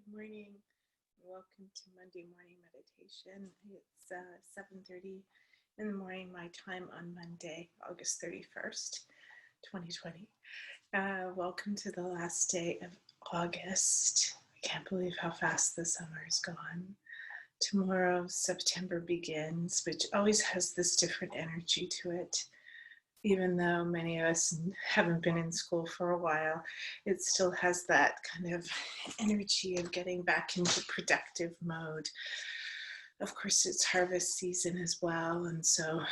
Good morning. Welcome to Monday morning meditation. It's 7:30 in the morning, my time on Monday, August 31st, 2020. Welcome to the last day of August. I can't believe how fast the summer is gone. Tomorrow, September begins, which always has this different energy to it. Even though many of us haven't been in school for a while, it still has that kind of energy of getting back into productive mode. Of course, it's harvest season as well, and so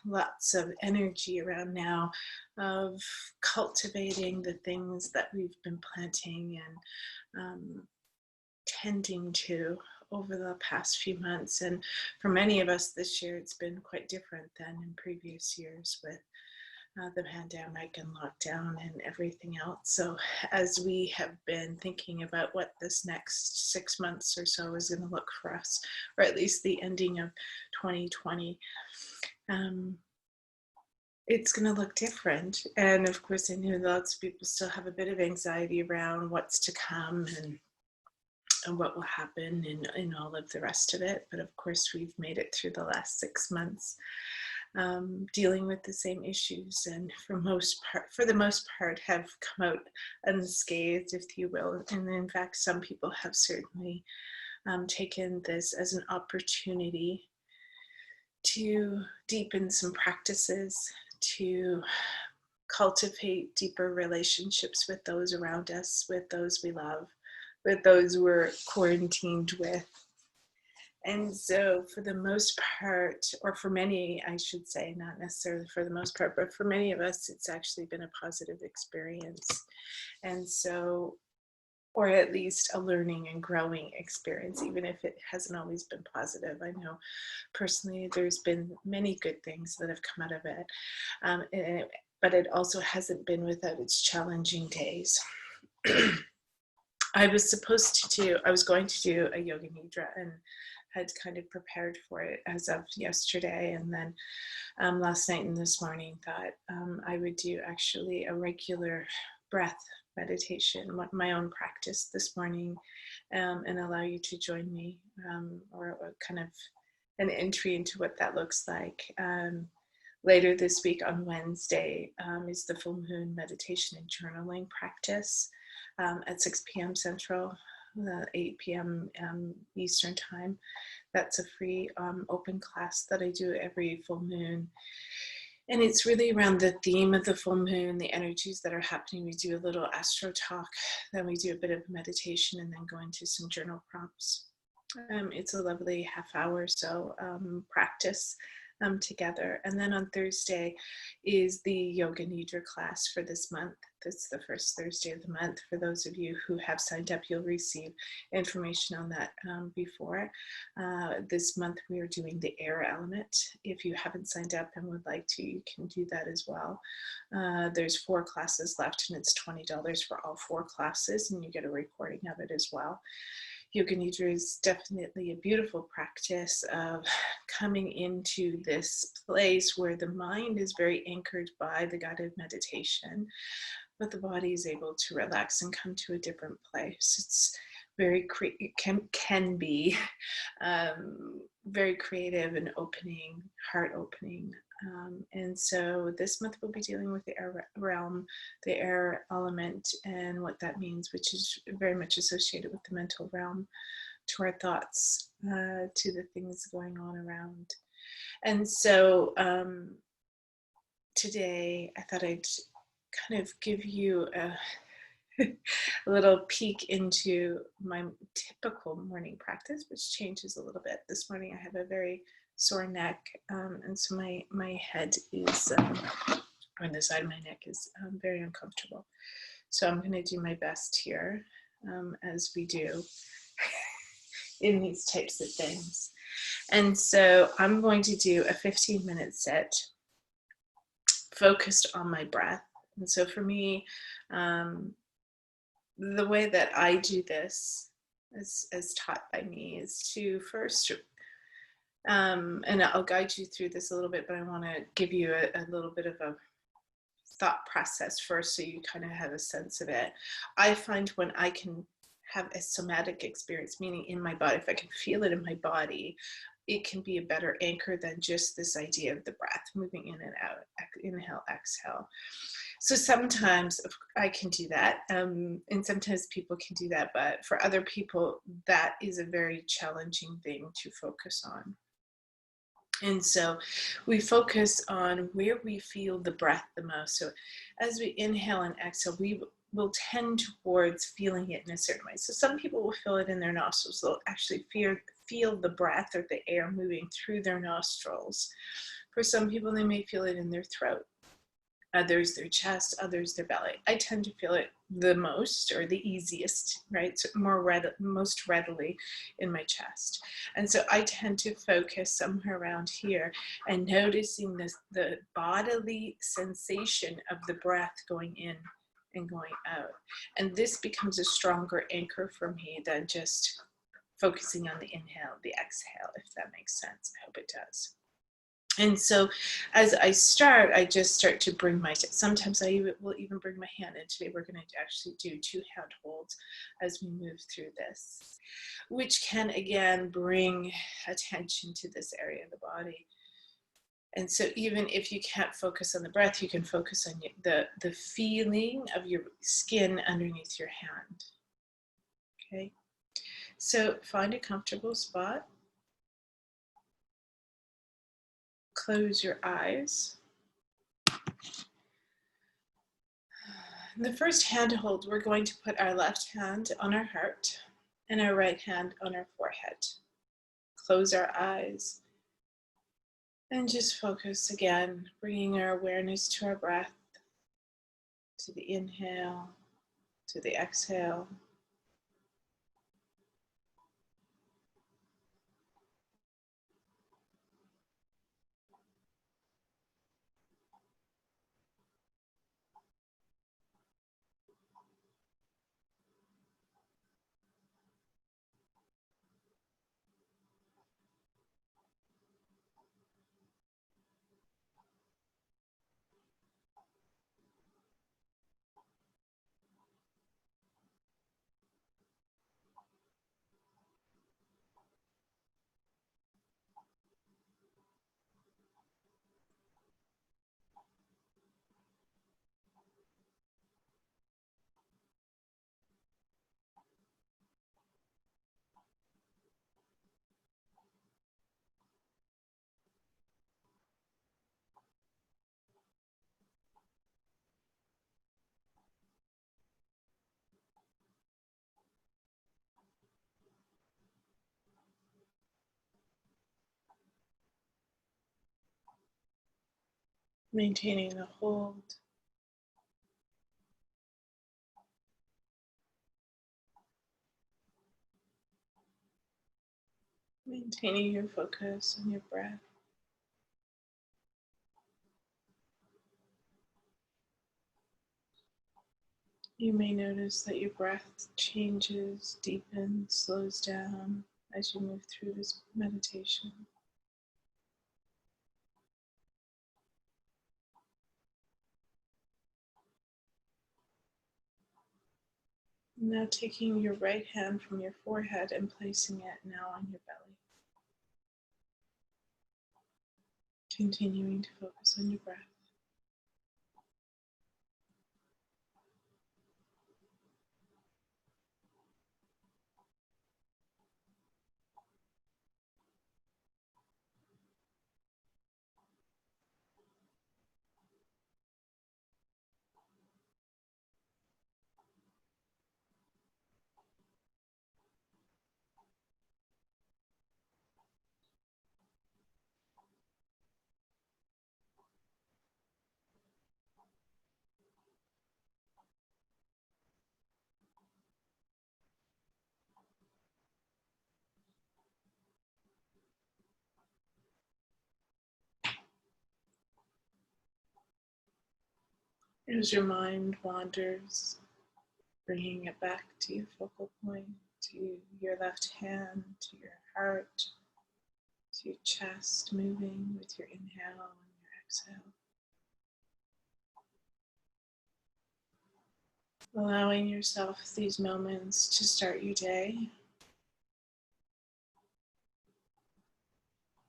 lots of energy around now of cultivating the things that we've been planting and tending to over the past few months. And for many of us this year, it's been quite different than in previous years with the pandemic and lockdown and everything else. So as we have been thinking about what this next 6 months or so is going to look for us, or at least the ending of 2020, it's going to look different. And of course, I know lots of people still have a bit of anxiety around what's to come and what will happen in all of the rest of it. But of course, we've made it through the last 6 months dealing with the same issues, and for the most part have come out unscathed, if you will. And in fact, some people have certainly taken this as an opportunity to deepen some practices, to cultivate deeper relationships with those around us, with those we love, with those we're quarantined with. And so for the most part, or for many, I should say, not necessarily for the most part, but for many of us, it's actually been a positive experience. And so, or at least a learning and growing experience, even if it hasn't always been positive. I know personally there's been many good things that have come out of it, but it also hasn't been without its challenging days. I was going to do a yoga nidra and had kind of prepared for it as of yesterday, and then last night and this morning thought I would do actually a regular breath meditation, my own practice this morning, and allow you to join me, or kind of an entry into what that looks like. Later this week on Wednesday is the full moon meditation and journaling practice at 6 p.m. Central, 8 p.m. Eastern time. That's a free open class that I do every full moon. And it's really around the theme of the full moon, the energies that are happening. We do a little astro talk, then we do a bit of meditation, and then go into some journal prompts. It's a lovely half hour or so practice together. And then on Thursday is the Yoga Nidra class for this month. That's the first Thursday of the month. For those of you who have signed up, you'll receive information on that before. This month we are doing the air element. If you haven't signed up and would like to, you can do that as well. There's 4 classes left, and it's $20 for all 4 classes, and you get a recording of it as well. Yoga Nidra is definitely a beautiful practice of coming into this place where the mind is very anchored by the guided meditation, but the body is able to relax and come to a different place. It's very can be very creative and opening, heart opening. And so this month we'll be dealing with the air realm, the air element, and what that means, which is very much associated with the mental realm, to our thoughts, to the things going on around. And so today I thought I'd kind of give you a little peek into my typical morning practice, which changes a little bit. This morning I have a very sore neck, and so my head is, on the side of my neck is very uncomfortable. So I'm going to do my best here, as we do in these types of things. And so I'm going to do a 15-minute set focused on my breath. And so for me, the way that I do this, as taught by me, is to first, and I'll guide you through this a little bit, but I want to give you a little bit of a thought process first so you kind of have a sense of it. I find when I can have a somatic experience, meaning in my body, if I can feel it in my body, it can be a better anchor than just this idea of the breath moving in and out, inhale, exhale. So sometimes I can do that, and sometimes people can do that, but for other people, that is a very challenging thing to focus on. And so we focus on where we feel the breath the most. So as we inhale and exhale, we will tend towards feeling it in a certain way. So some people will feel it in their nostrils. They'll actually feel the breath or the air moving through their nostrils. For some people, they may feel it in their throat. Others their chest, others their belly. I tend to feel it the most or the easiest, right? So most readily in my chest. And so I tend to focus somewhere around here and noticing the bodily sensation of the breath going in and going out. And this becomes a stronger anchor for me than just focusing on the inhale, the exhale, if that makes sense. I hope it does. And so as I just start to bring sometimes I will even bring my hand in. Today we're going to actually do 2 hand holds as we move through this, which can again bring attention to this area of the body. And so even if you can't focus on the breath, you can focus on the feeling of your skin underneath your hand. Okay, so find a comfortable spot. Close your eyes. In the first hand hold, we're going to put our left hand on our heart and our right hand on our forehead. Close our eyes and just focus again, bringing our awareness to our breath, to the inhale, to the exhale. Maintaining the hold. Maintaining your focus on your breath. You may notice that your breath changes, deepens, slows down as you move through this meditation. Now taking your right hand from your forehead and placing it now on your belly. Continuing to focus on your breath. As your mind wanders, bringing it back to your focal point, to your left hand, to your heart, to your chest, moving with your inhale and your exhale. Allowing yourself these moments to start your day.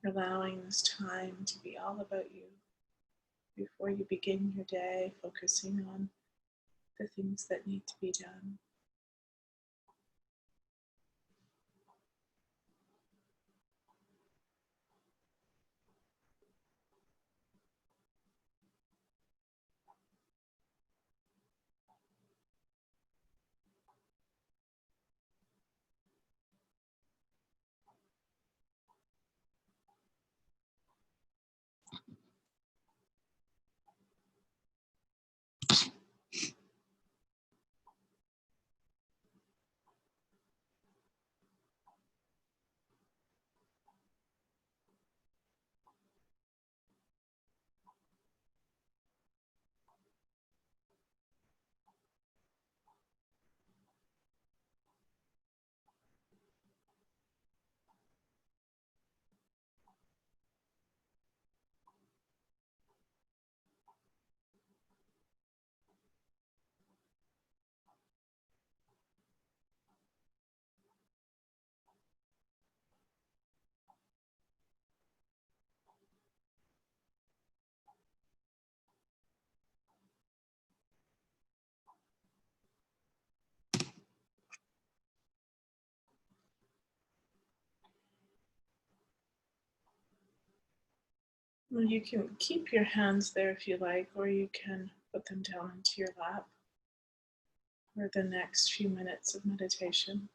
Allowing this time to be all about you before you begin your day, focusing on the things that need to be done. You can keep your hands there if you like, or you can put them down into your lap for the next few minutes of meditation.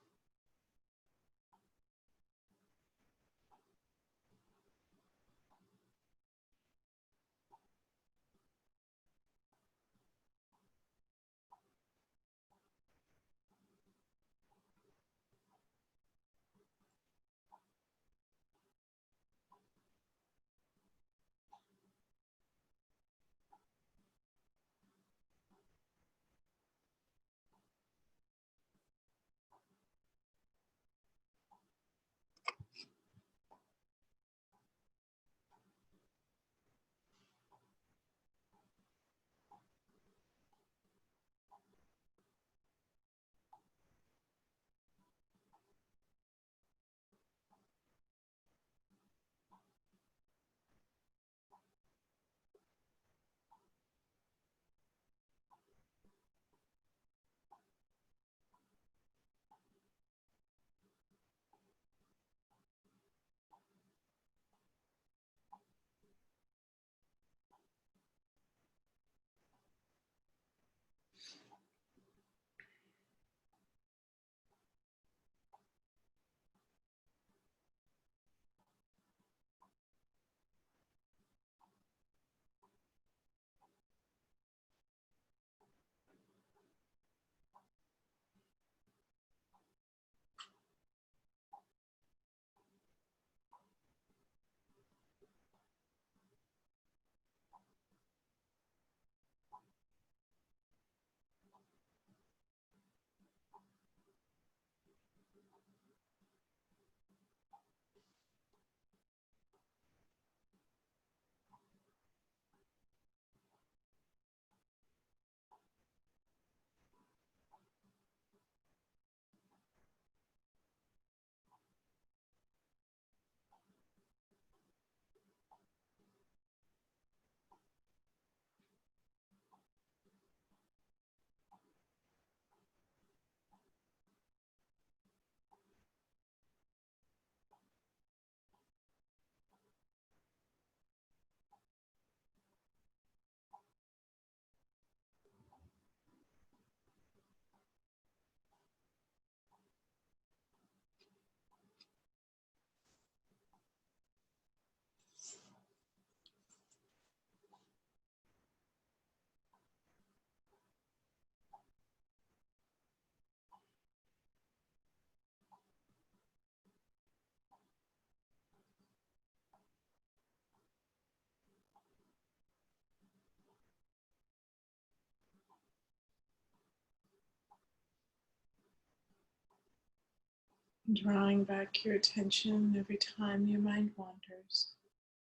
Drawing back your attention every time your mind wanders,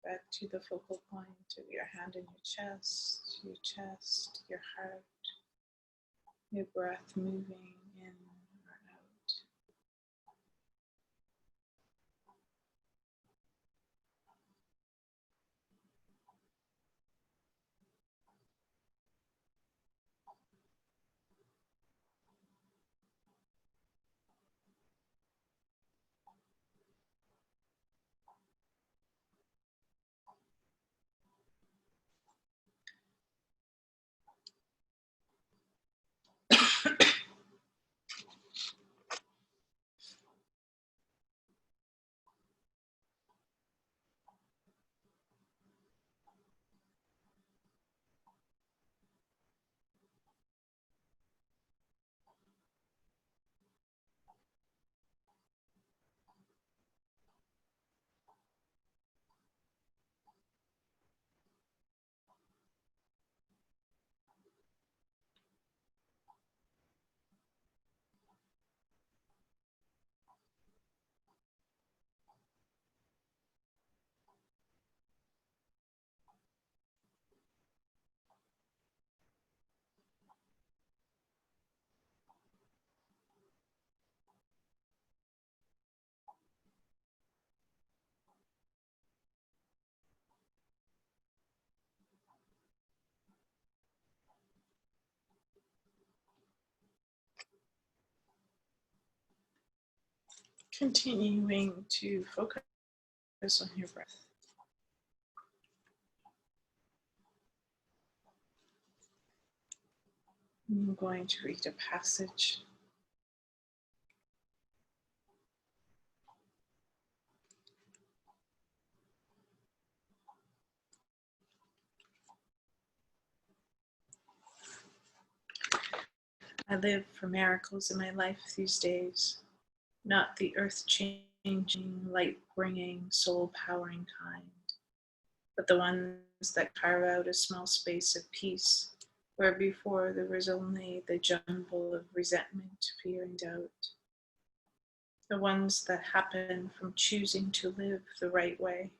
back to the focal point of your hand in your chest, your heart. Your breath moving in or out. Continuing to focus on your breath. I'm going to read a passage. I live for miracles in my life these days, not the earth-changing, light-bringing, soul-powering kind, but the ones that carve out a small space of peace where before there was only the jumble of resentment, fear, and doubt. The ones that happen from choosing to live the right way,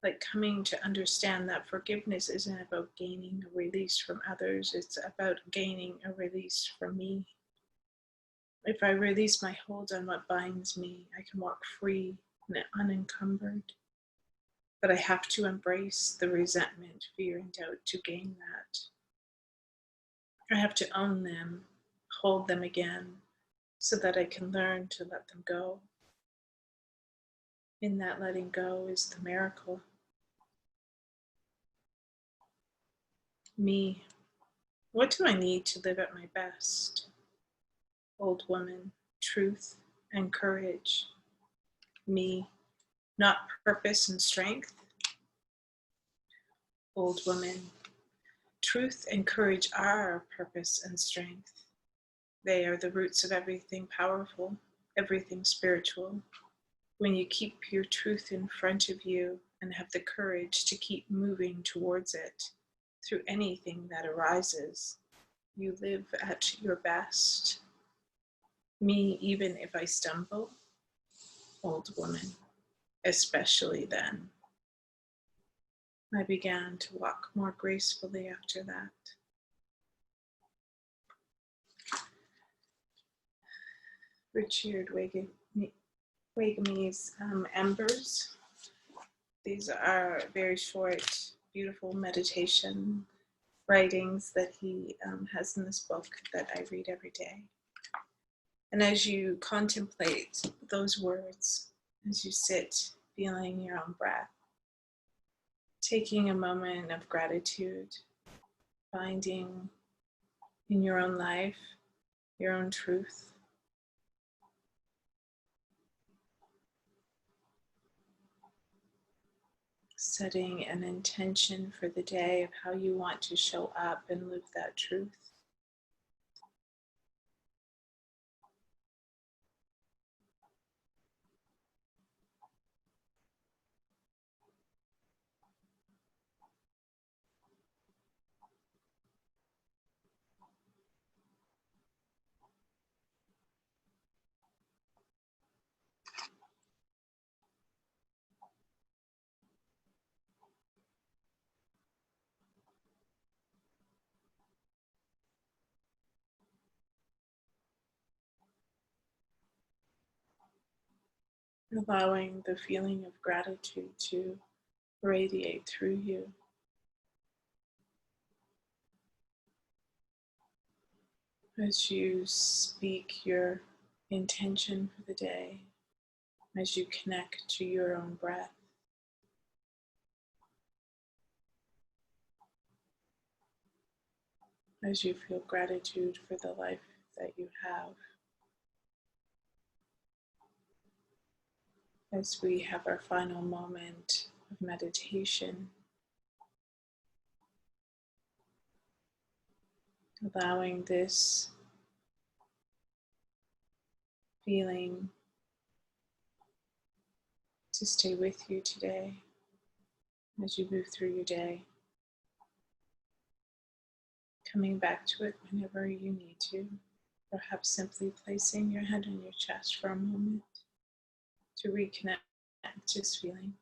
like coming to understand that forgiveness isn't about gaining a release from others, it's about gaining a release from me. If I release my hold on what binds me, I can walk free and unencumbered. But I have to embrace the resentment, fear, and doubt to gain that. I have to own them, hold them again, so that I can learn to let them go. In that letting go is the miracle. Me, what do I need to live at my best? Old woman, truth and courage. Me, not purpose and strength. Old woman, truth and courage are our purpose and strength. They are the roots of everything powerful, everything spiritual. When you keep your truth in front of you and have the courage to keep moving towards it through anything that arises, you live at your best. Me, even if I stumble, old woman, especially then. I began to walk more gracefully after that. Richard Wagamese Embers. These are very short, beautiful meditation writings that he has in this book that I read every day. And as you contemplate those words, as you sit feeling your own breath, taking a moment of gratitude, finding in your own life your own truth, setting an intention for the day of how you want to show up and live that truth. allowing the feeling of gratitude to radiate through you. As you speak your intention for the day, as you connect to your own breath, as you feel gratitude for the life that you have, as we have our final moment of meditation, allowing this feeling to stay with you today as you move through your day, coming back to it whenever you need to, perhaps simply placing your hand on your chest for a moment to reconnect to this feeling,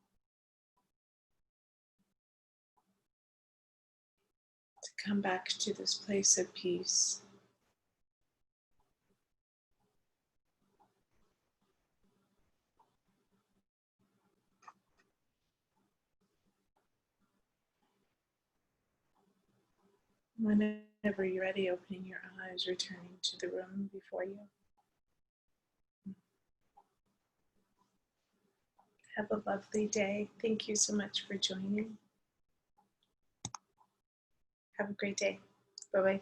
to come back to this place of peace. Whenever you're ready, opening your eyes, returning to the room before you. Have a lovely day. Thank you so much for joining. Have a great day. Bye-bye.